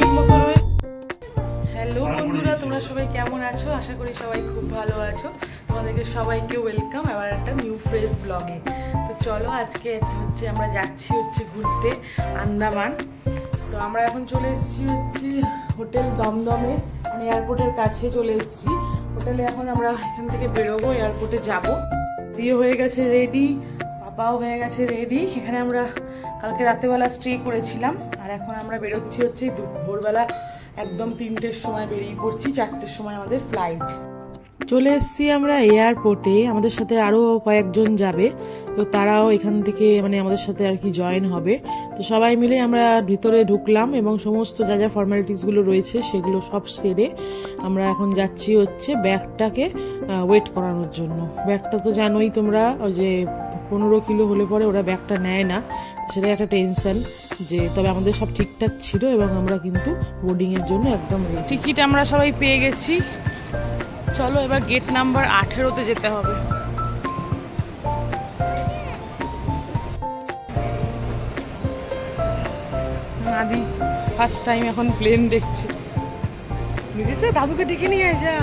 Table মতো রয়েছে। Hello বন্ধুরা, তোমরা সবাই কেমন আছো? আশা করি সবাই খুব ভালো আছো। তোমাদেরকে সবাইকে ওয়েলকাম আবার একটা নিউ ফ্রেশ ব্লগে। তো চলো, আজকে আমরা যাচ্ছি ঘুরতে আন্দামান। তো আমরা এখন চলে এসেছি হোটেল দমদমে, মানে এয়ারপোর্টের কাছে চলে এসেছি হোটেলে। এখন আমরা এখান থেকে বেরোবো, এয়ারপোর্টে যাব। দিয়ে হয়ে গেছে রেডি, পাপাও হয়ে গেছে রেডি। এখানে আমরা কালকে রাতেবেলা স্টে করেছিলাম, আর এখন আমরা বেরোচ্ছি ভোরবেলা একদম 3টের সময় বেরিয়ে পড়ছি। 4টের সময় আমাদের ফ্লাইট। চলে এসেছি আমরা এয়ারপোর্টে, আমাদের সাথে আরও কয়েকজন যাবে। তো তারাও এখান থেকে মানে আমাদের সাথে আর কি জয়েন হবে। তো সবাই মিলে আমরা ভিতরে ঢুকলাম এবং সমস্ত যা যা ফর্মালিটিসগুলো রয়েছে সেগুলো সব সেরে আমরা এখন যাচ্ছি ব্যাগটাকে ওয়েট করানোর জন্য। ব্যাগটা তো জানোই তোমরা, যে 15 কিলো হলে পরে ওরা ব্যাগটা নেয় না, সেটা একটা টেনশন। যে তবে আমাদের সব ঠিকঠাক ছিল এবং আমরা কিন্তু বোর্ডিংয়ের জন্য একদম রেডি। টিকিট আমরা সবাই পেয়ে গেছি। চলো এবার গেট নাম্বার 18তে যেতে হবে। আদি ফার্স্ট টাইম এখন প্লেন দেখছে। বুঝেছো, দাদুকে ডেকে নিয়ে যা।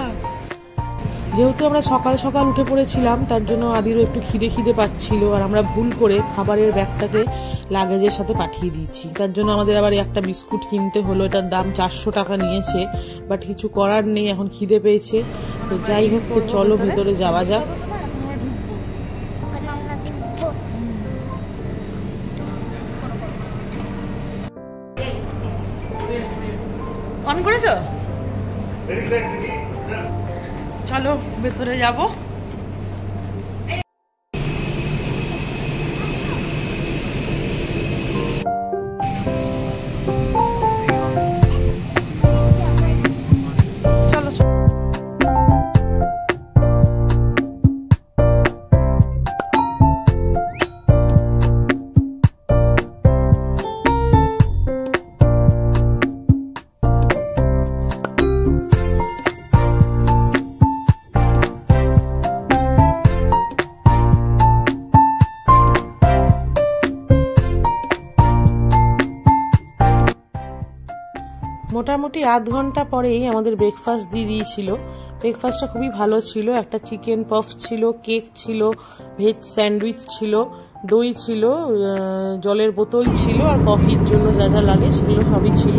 যেহেতু আমরা সকাল সকাল উঠে পড়েছিলাম, তার জন্য আদিরও একটু খিদে পাচ্ছিল, আর আমরা ভুল করে খাবারের ব্যাগটাকে লাগেজের সাথে পাঠিয়ে দিয়েছি। তার জন্য আমাদের আবার একটা বিস্কুট কিনতে হলো, এটার দাম 400 টাকা নিয়েছে। বাট কিছু করার নেই, এখন খিদে পেয়েছে। তো যাই হোক, তো চলো ভেতরে যাওয়া যাক। অন করেছো? চলো ভেতরে যাবো। মোটামুটি আধ ঘন্টা পরেই আমাদের ব্রেকফাস্ট দিয়ে দিয়েছিল। ব্রেকফাস্টটা খুবই ভালো ছিল। একটা চিকেন পফ ছিল, কেক ছিল, ভেজ স্যান্ডউইচ ছিল, দই ছিল, জলের বোতল ছিল, আর কফির জন্য যা যা লাগে সেগুলো সবই ছিল।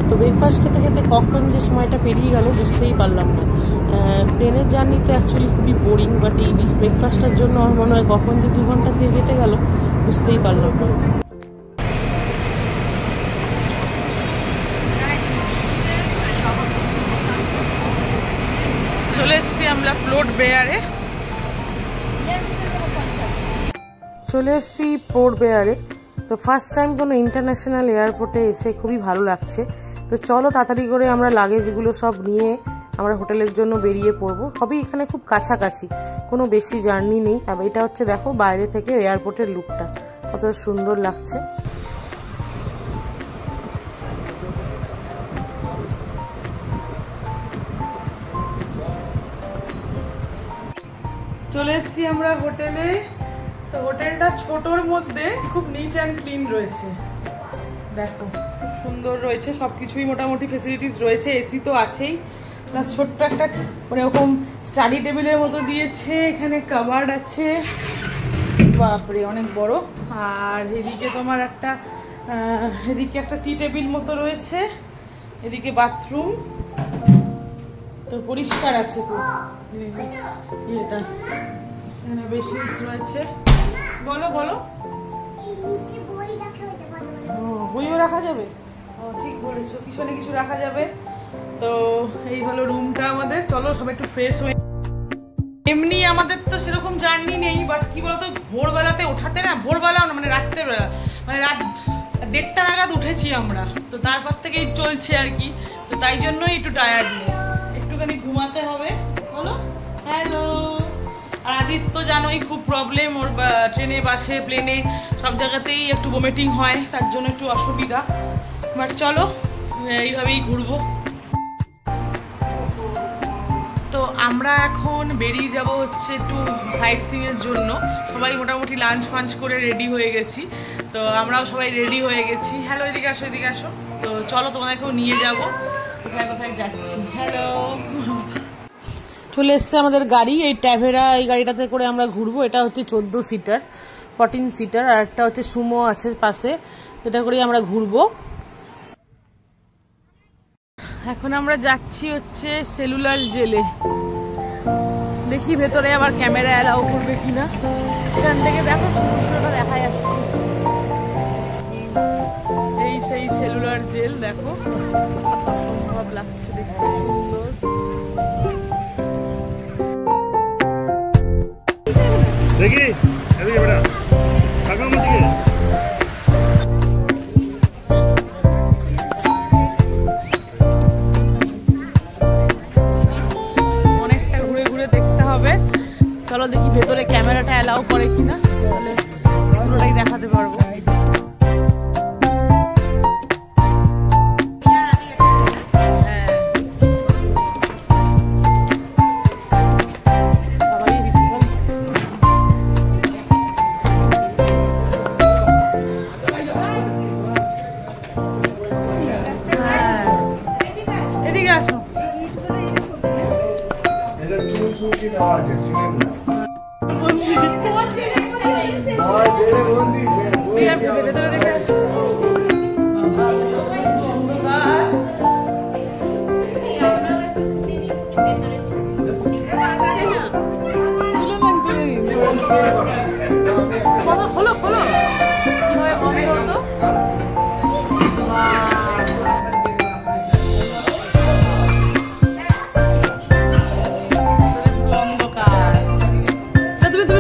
তো ব্রেকফাস্ট খেতে খেতে কখন যে সময়টা পেরিয়ে গেল বুঝতেই পারলাম না। প্লেনের জার্নি তো অ্যাকচুয়ালি খুবই বোরিং, বাট এই ব্রেকফাস্টের জন্য আমার মনে হয় কখন যে 2 ঘন্টা থেকে কেটে গেল বুঝতেই পারলাম না। চলে এসছি আমরা পোর্ট বেয়ারে। তো ফার্স্ট টাইম কোনো ইন্টারন্যাশনাল এয়ারপোর্টে এসে খুবই ভালো লাগছে। তো চলো তাড়াতাড়ি করে আমরা লাগেজগুলো সব নিয়ে আমরা হোটেলের জন্য বেরিয়ে পড়বো। সবই এখানে খুব কাছাকাছি, কোনো বেশি জার্নি নেই। তবে এটা দেখো বাইরে থেকে এয়ারপোর্টের লুকটা কত সুন্দর লাগছে। চলে এসছি আমরা হোটেলে। তো হোটেলটা ছোটর মধ্যে খুব নিট অ্যান্ড ক্লিন রয়েছে। দেখো খুব সুন্দর রয়েছে, সবকিছুই মোটামুটি ফেসিলিটিস রয়েছে। এসি তো আছেই, প্লাস ছোট্ট একটা ওরকম স্টাডি টেবিলের মতো দিয়েছে। এখানে কাবার্ড আছে, বাপরে অনেক বড়। আর এদিকে তোমার এদিকে একটা টি টেবিল মতো রয়েছে, এদিকে বাথরুম। তো পরিষ্কার আছে তো এটা, এখানে বেসিস রয়েছে। বলো বইও রাখা যাবে। ঠিক বলেছো, কিছু না কিছু রাখা যাবে। তো এই হলো রুমটা আমাদের। চলো সবাই একটু ফ্রেশ হয়ে। এমনি আমাদের তো সেরকম জার্নি নেই, বাট কি বলতো ভোরবেলাতে ওঠাতে না, ভোরবেলাও না, মানে রাত্রের বেলা, মানে রাত 1:30 নাগাদ উঠেছি আমরা। তো তারপর থেকেই চলছে আর কি। তো তাই জন্যই একটু টায়ার্ডনেস, একটুখানি ঘুমাতে হবে। বলো হ্যালো। আর আদিত্য জানোই খুব প্রবলেম, ওর ট্রেনে বাসে প্লেনে সব জায়গাতেই একটু ভমিটিং হয়, তার জন্য একটু অসুবিধা। বাট চলো এইভাবেই ঘুরবো। তো আমরা এখন বেরিয়ে যাব একটু সাইট সিইং এর জন্য। সবাই মোটামুটি লাঞ্চ ফাঞ্চ করে রেডি হয়ে গেছি। তো আমরাও সবাই রেডি হয়ে গেছি। হ্যালো, এদিকে আসো। তো চলো তোমাদেরকেও নিয়ে যাবো কোথায় কোথায় যাচ্ছি। হ্যালো, চলে এসছে আমাদের গাড়ি, এই ট্যাভেরা, এই গাড়িটাতে করে আমরা ঘুরবো। এটা হচ্ছে 14 সিটার, 14 সিটার, আর একটা হচ্ছে সুমো আছে পাশে, এটা করেই আমরা ঘুরবো। এখন আমরা যাচ্ছি হচ্ছে সেলুলার জেলে, দেখি ভেতরে আবার ক্যামেরা অ্যালাউ করবে কিনা। এখান থেকে দেখো সমুদ্রটা দেখা যাচ্ছে, এই সেই সেলুলার জেল, দেখো অসম্ভব লাগছে দেখতে, সুন্দর। দেখি এদিকে বেটা তাকাও আমার দিকে। অনেকটা ঘুরে ঘুরে দেখতে হবে, চলো দেখি ভেতরে ক্যামেরাটা অ্যালাউ করে কিনা, তাহলে পুরোটাই দেখাতে পারবো। এদিকে আসো, ভেতরে দেখে খোলো খোলো, কিভাবে বন্ধ হতো।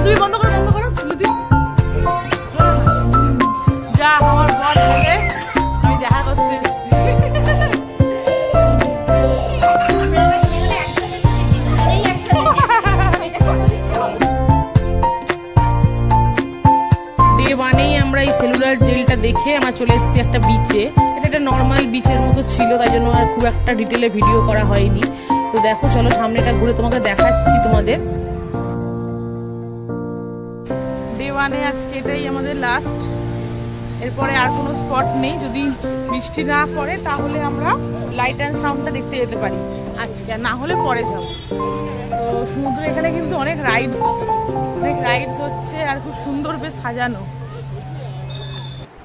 তুমি বন্ধ করো, বন্ধ করো, খুলে দিই। যা আমার বর ছেলে, আমি দেখা করতে এসেছি। ডে ওয়ানেই আমরা এই সেলুলার জেলটা দেখে আমরা চলে এসেছি একটা বিচে। এটা একটা নর্মাল বিচের মতো ছিল, তাই জন্য আর খুব একটা ডিটেলে ভিডিও করা হয়নি। তো দেখো, চলো সামনেটা ঘুরে তোমাকে দেখাচ্ছি তোমাদের। ডে ওয়ানে আজকে এটাই আমাদের লাস্ট, এরপরে আর কোনো স্পট নেই। যদি বৃষ্টি না পড়ে তাহলে আমরা লাইট অ্যান্ড সাউন্ডটা দেখতে যেতে পারি আজকে, আর না হলে পরে যাব। তো সমুদ্র এখানে কিন্তু অনেক রাইডস হচ্ছে, আর খুব সুন্দর বেশ সাজানো।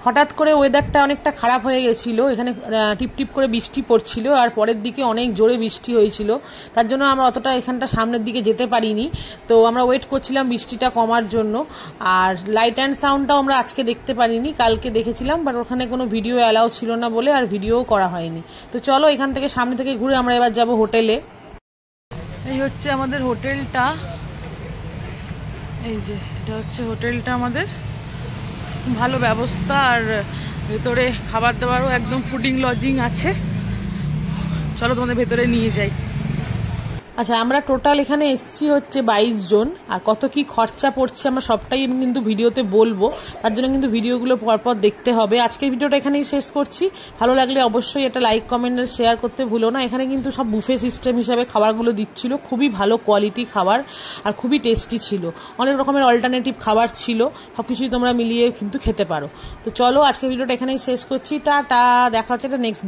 হঠাৎ করে ওয়েদারটা অনেকটা খারাপ হয়ে গেছিলো, এখানে টিপ টিপ করে বৃষ্টি পড়ছিল, আর পরের দিকে অনেক জোরে বৃষ্টি হয়েছিল, তার জন্য আমরা অতটা এখানটা সামনের দিকে যেতে পারিনি। তো আমরা ওয়েট করছিলাম বৃষ্টিটা কমার জন্য। আর লাইট অ্যান্ড সাউন্ডটাও আমরা আজকে দেখতে পারিনি, কালকে দেখেছিলাম, বাট ওখানে কোনো ভিডিও অ্যালাউ ছিল না বলে আর ভিডিও করা হয়নি। তো চলো এখান থেকে সামনে থেকে ঘুরে আমরা এবার যাব হোটেলে। এই হচ্ছে আমাদের হোটেলটা, এই যে এটা হচ্ছে হোটেলটা আমাদের, ভালো ব্যবস্থা, আর ভেতরে খাবার দাবারও একদম ফুডিং লজিং আছে। চলো তোমাদের ভেতরে নিয়ে যাই। আচ্ছা, আমরা টোটাল এখানে এসছি হচ্ছে 22 জন, আর কত কি খরচা পড়ছে আমরা সবটাই আমি কিন্তু ভিডিওতে বলবো, তার জন্য কিন্তু ভিডিওগুলো পরপর দেখতে হবে। আজকের ভিডিওটা এখানেই শেষ করছি, ভালো লাগলে অবশ্যই এটা লাইক কমেন্ট আর শেয়ার করতে ভুলো না। এখানে কিন্তু সব বুফে সিস্টেম হিসাবে খাবারগুলো দিচ্ছিল, খুবই ভালো কোয়ালিটি খাবার আর খুবই টেস্টি ছিল, অনেক রকমের অল্টারনেটিভ খাবার ছিল, সবকিছুই তোমরা মিলিয়ে কিন্তু খেতে পারো। তো চলো আজকের ভিডিওটা এখানেই শেষ করছি, টাটা, দেখা হচ্ছে এটা নেক্সট।